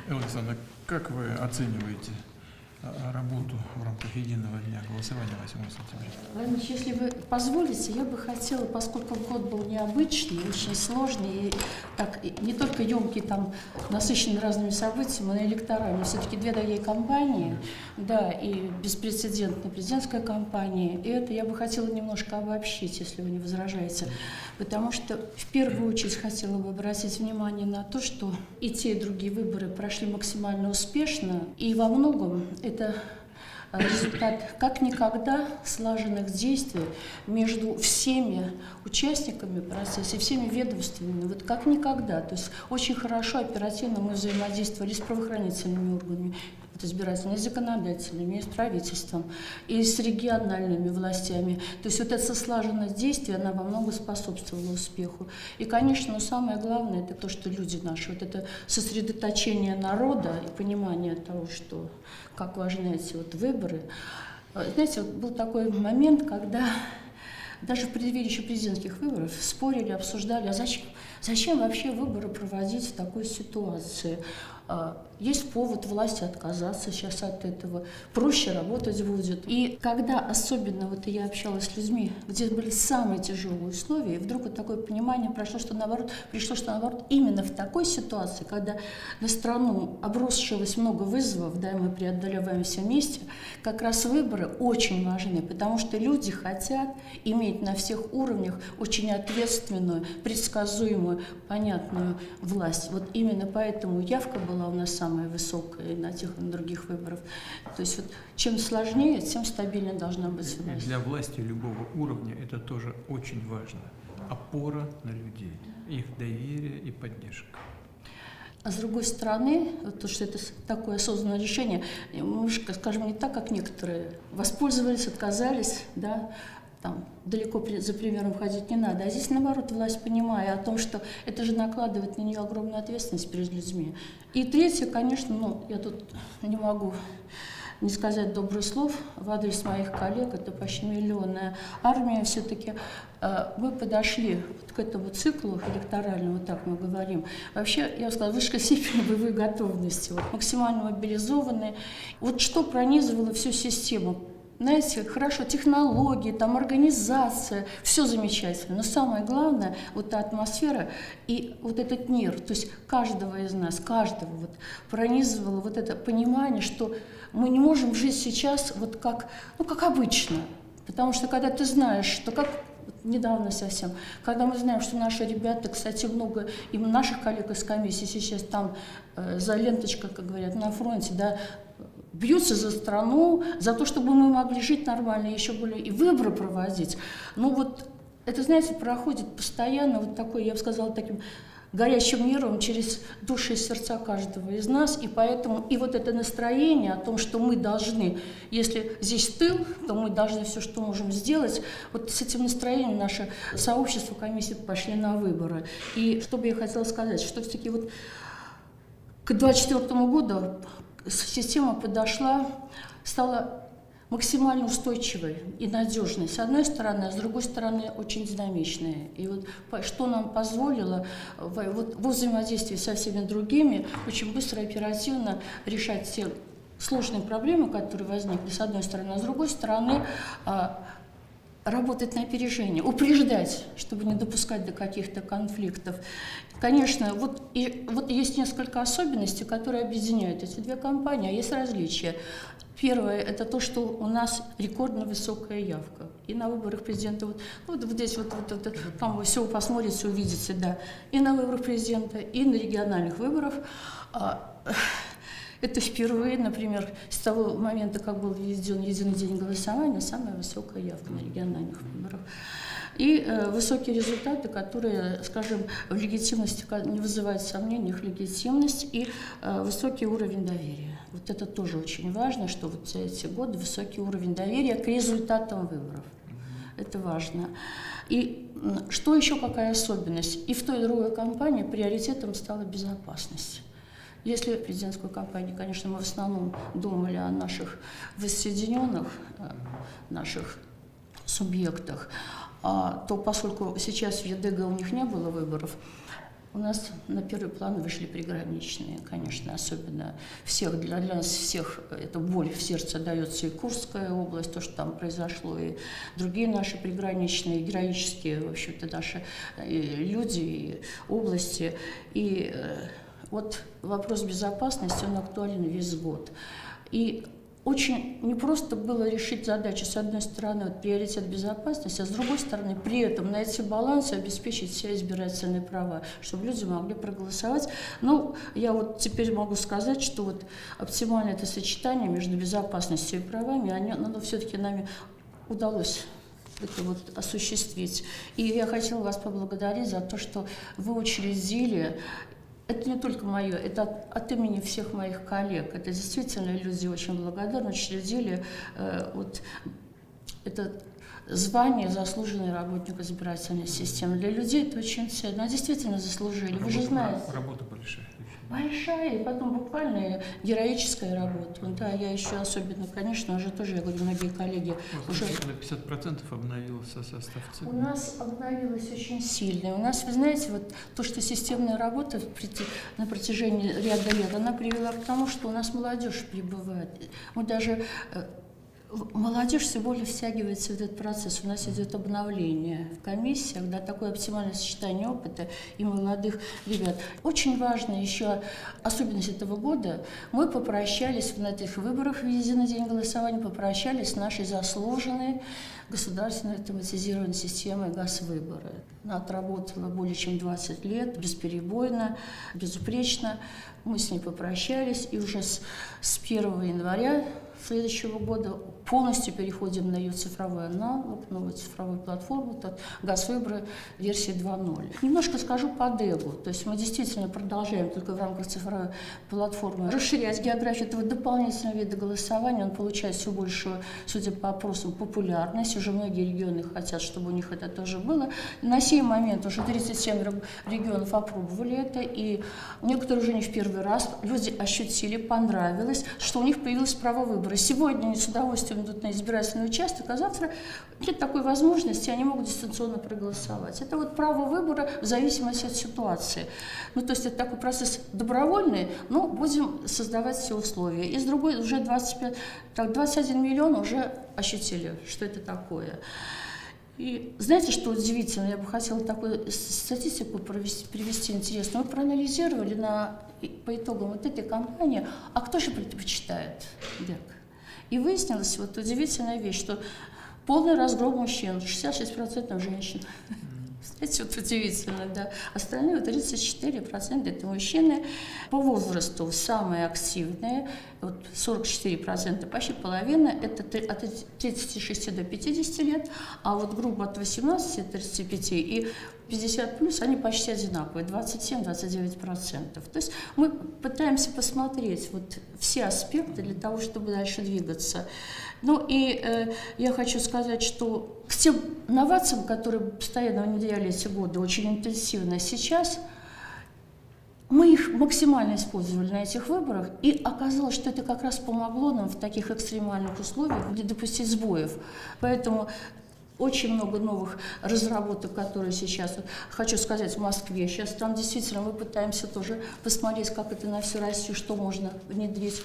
Александр, как вы оцениваете работу в рамках единого дня голосования 8 сентября? Владимир Ильич, если вы позволите, я бы хотела, поскольку год был необычный, очень сложный, и так, не только емкий, там, насыщенный разными событиями, но и электоральный. Все-таки две такие кампании, да, и беспрецедентная президентская кампания. И это я бы хотела немножко обобщить, если вы не возражаете. Потому что в первую очередь хотела бы обратить внимание на то, что и те, и другие выборы прошли максимально успешно, и во многом это результат как никогда слаженных действий между всеми участниками процесса и всеми ведомствами, вот как никогда. То есть очень хорошо, оперативно мы взаимодействовали с правоохранительными органами, избирательными, с законодательными, и с правительством, и с региональными властями. То есть вот эта слаженность действий, она во многом способствовала успеху. И, конечно, самое главное, это то, что люди наши, вот это сосредоточение народа и понимание того, что как важны эти вот выборы. Знаете, вот был такой момент, когда даже в преддверии еще президентских выборов спорили, обсуждали, а зачем вообще выборы проводить в такой ситуации? Есть повод власти отказаться сейчас от этого, проще работать будет. И когда особенно вот я общалась с людьми, где были самые тяжелые условия, и вдруг вот такое понимание пришло, что наоборот, именно в такой ситуации, когда на страну обрушилось много вызовов, да, и мы преодолеваем все вместе, как раз выборы очень важны, потому что люди хотят иметь на всех уровнях очень ответственную, предсказуемую, понятную власть. Вот именно поэтому явка была у нас самая высокая и на тех, и на других выборах. То есть вот чем сложнее, тем стабильнее должна быть власть. Для власти любого уровня это тоже очень важно. Опора на людей, их доверие и поддержка. А с другой стороны, вот то, что это такое осознанное решение, мы, скажем, не так, как некоторые, воспользовались, отказались, да, там, далеко за примером ходить не надо. А здесь, наоборот, власть, понимая о том, что это же накладывает на нее огромную ответственность перед людьми. И третье, конечно, ну, я тут не могу не сказать добрых слов в адрес моих коллег, это почти миллионная армия. Все-таки мы подошли вот к этому циклу электоральному, так мы говорим. Вообще, я бы сказала, высшей степени боевой готовности, вот, максимально мобилизованные. Вот что пронизывало всю систему. Знаете, хорошо, технологии, там организация, все замечательно, но самое главное, вот та атмосфера и вот этот мир, то есть каждого из нас, каждого вот пронизывало вот это понимание, что мы не можем жить сейчас вот как, ну, как обычно, потому что когда ты знаешь, что как недавно совсем, когда мы знаем, что наши ребята, кстати, много и наших коллег из комиссии сейчас там за ленточкой, как говорят, на фронте, да, бьются за страну, за то, чтобы мы могли жить нормально, еще более и выборы проводить. Ну вот, это, знаете, проходит постоянно вот такой, я бы сказала, таким горячим миром через души и сердца каждого из нас, и поэтому и вот это настроение о том, что мы должны, если здесь тыл, то мы должны все, что можем сделать, вот с этим настроением наше сообщество, комиссии пошли на выборы. И что бы я хотела сказать, что все-таки вот к 2024 году система подошла, стала максимально устойчивой и надежной, с одной стороны, а с другой стороны, очень динамичной. И вот что нам позволило вот, во взаимодействии со всеми другими очень быстро и оперативно решать все сложные проблемы, которые возникли, с одной стороны, а с другой стороны, работать на опережение, упреждать, чтобы не допускать до каких-то конфликтов. Конечно, вот есть несколько особенностей, которые объединяют эти две кампании, а есть различия. Первое – это то, что у нас рекордно высокая явка. И на выборах президента, вот здесь, там вы все посмотрите, увидите, да, и на выборах президента, и на региональных выборах. Это впервые, например, с того момента, как был введен единый день голосования, самая высокая явка на региональных выборах. И высокие результаты, которые, скажем, в легитимности не вызывают сомнений, их легитимность и высокий уровень доверия. Вот это тоже очень важно, что вот за эти годы высокий уровень доверия к результатам выборов. Это важно. И что еще, какая особенность? И в той, и другой кампании приоритетом стала безопасность. Если в президентскую кампанию, конечно, мы в основном думали о наших воссоединенных, наших субъектах, то поскольку сейчас в ЕДГ у них не было выборов, У нас на первый план вышли приграничные, конечно, особенно всех, для нас всех эта боль в сердце дается и Курская область, то, что там произошло, и другие наши приграничные, героические, в общем-то, наши люди, и области. И вот вопрос безопасности, он актуален весь год. И очень непросто было решить задачу, с одной стороны, вот, приоритет безопасности, а с другой стороны, при этом найти баланс и обеспечить все избирательные права, чтобы люди могли проголосовать. Ну, я вот теперь могу сказать, что вот оптимальное это сочетание между безопасностью и правами, оно все-таки нами удалось это вот осуществить. И я хотела вас поблагодарить за то, что вы учредили. Это не только мое, это от имени всех моих коллег. Это действительно люди очень благодарны, учредили вот это звание «Заслуженный работник избирательной системы». Для людей это очень ценно. Действительно заслужили. Вы же знаете. Работа большая. Большая, и потом буквально героическая работа. Да, я еще особенно, конечно, уже тоже, я говорю, многие коллеги уже... На 50% обновился состав ЦИК. У нас обновилось очень сильно. У нас, вы знаете, вот то, что системная работа на протяжении ряда лет, она привела к тому, что у нас молодежь прибывает. Мы даже... Молодежь все более втягивается в этот процесс. У нас идет обновление в комиссиях, да, такое оптимальное сочетание опыта и молодых ребят. Очень важно еще особенность этого года. Мы попрощались на этих выборах в единый день голосования, попрощались с нашей заслуженной государственной автоматизированной системой «Газвыборы». Она отработала более чем 20 лет, бесперебойно, безупречно. Мы с ней попрощались, и уже с 1 января следующего года полностью переходим на ее цифровой аналог, новую цифровую платформу, это «Газвыборы» версии 2.0. Немножко скажу по ДЭГу, то есть мы действительно продолжаем только в рамках цифровой платформы расширять географию этого дополнительного вида голосования, он получает все большую, судя по опросам, популярность, уже многие регионы хотят, чтобы у них это тоже было. На сей момент уже 37 регионов опробовали это, и некоторые уже не в первый раз, люди ощутили, понравилось, что у них появилось право выбора. Сегодня они с удовольствием идут на избирательный участок, а завтра нет такой возможности, они могут дистанционно проголосовать. Это вот право выбора в зависимости от ситуации. Ну, то есть это такой процесс добровольный, но будем создавать все условия. И с другой, уже 21 миллион уже ощутили, что это такое. И знаете, что удивительно? Я бы хотела такую статистику привести интересную. Мы проанализировали по итогам вот этой кампании, а кто же предпочитает ДЭГ? И выяснилась вот удивительная вещь, что полный разгром мужчин, 66% женщин. Знаете, вот удивительно, да. Остальные, вот 34% это мужчины. По возрасту самые активные, вот 44%, почти половина, это от 36 до 50 лет, а вот группа от 18 до 35 и 50 плюс, они почти одинаковые, 27-29%. То есть мы пытаемся посмотреть вот все аспекты для того, чтобы дальше двигаться. Ну и я хочу сказать, что к тем новациям, которые постоянно внедряли эти годы очень интенсивно сейчас, мы их максимально использовали на этих выборах, и оказалось, что это как раз помогло нам в таких экстремальных условиях не допустить сбоев. Поэтому очень много новых разработок, которые сейчас, хочу сказать, в Москве. Сейчас там действительно мы пытаемся тоже посмотреть, как это на всю Россию, что можно внедрить.